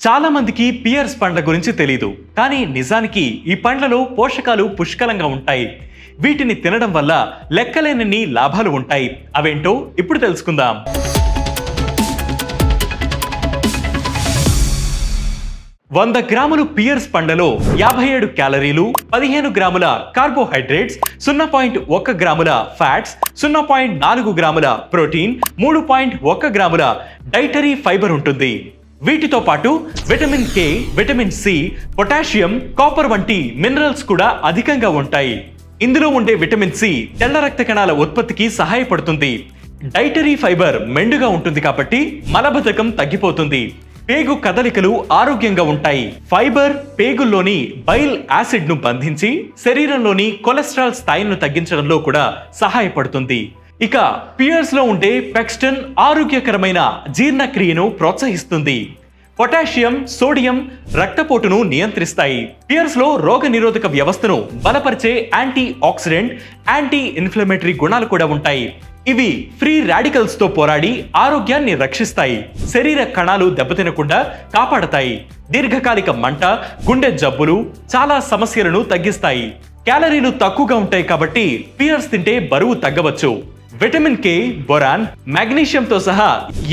చాలా మందికి పియర్స్ పండ్ల గురించి తెలియదు, కానీ నిజానికి ఈ పండ్లలో పోషకాలు పుష్కలంగా ఉంటాయి. వీటిని తినడం వల్ల లెక్కలేనన్ని లాభాలు ఉంటాయి. అవేంటో ఇప్పుడు తెలుసుకుందాం. 100 గ్రాములు పియర్స్ పండ్లలో 57 క్యాలరీలు, 15 గ్రాముల కార్బోహైడ్రేట్స్, 0.1 గ్రాముల ఫ్యాట్స్, 0.4 గ్రాముల ప్రోటీన్, 3.1 గ్రాముల డైటరీ ఫైబర్ ఉంటుంది. వీటితో పాటు vitamin K, vitamin C, potassium, copper వంటి మినరల్స్ కూడా అధికంగా ఉంటాయి. ఇందులో ఉండే విటమిన్ సి తెల్ల రక్త కణాల ఉత్పత్తికి సహాయపడుతుంది. డైటరీ ఫైబర్ మెండుగా ఉంటుంది కాబట్టి మలబద్ధకం తగ్గిపోతుంది. పేగు కదలికలు ఆరోగ్యంగా ఉంటాయి. ఫైబర్ పేగుల్లోని బైల్ యాసిడ్ ను బంధించి శరీరంలోని కొలెస్ట్రాల్ స్థాయిలను తగ్గించడంలో కూడా సహాయపడుతుంది. ఇక పియర్స్ లో ఉండే పెక్స్టన్ ఆరోగ్యకరమైన జీర్ణక్రియను ప్రోత్సహిస్తుంది. పొటాషియం, సోడియం రక్తపోటును నియంత్రిస్తాయి. పియర్స్ లో రోగ నిరోధక వ్యవస్థను బలపరిచే యాంటీ ఆక్సిడెంట్, యాంటీ ఇన్ఫ్లమేటరీ గుణాలు కూడా ఉంటాయి. ఇవి ఫ్రీ రాడికల్స్ తో పోరాడి ఆరోగ్యాన్ని రక్షిస్తాయి. శరీర కణాలు దెబ్బతినకుండా కాపాడతాయి. దీర్ఘకాలిక మంట, గుండె జబ్బులు చాలా సమస్యలను తగ్గిస్తాయి. క్యాలరీలు తక్కువగా ఉంటాయి కాబట్టి పియర్స్ తింటే బరువు తగ్గవచ్చు. విటమిన్ కే, బొరాన్, మాగ్నీషియంతో సహా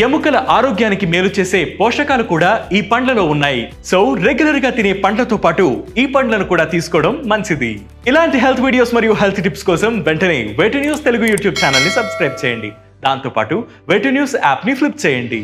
ఎముకల ఆరోగ్యానికి మేలు చేసే పోషకాలు కూడా ఈ పండ్లలో ఉన్నాయి. సో రెగ్యులర్ గా తినే పండ్లతో పాటు ఈ పండ్లను కూడా తీసుకోవడం మంచిది. ఇలాంటి హెల్త్ వీడియోస్ మరియు హెల్త్ టిప్స్ కోసం వెంటనే వేటు న్యూస్ తెలుగు యూట్యూబ్ ఛానల్ ని సబ్స్క్రైబ్ చేయండి. దాంతో పాటు వేటు న్యూస్ యాప్ ని ఫ్లిప్ చేయండి.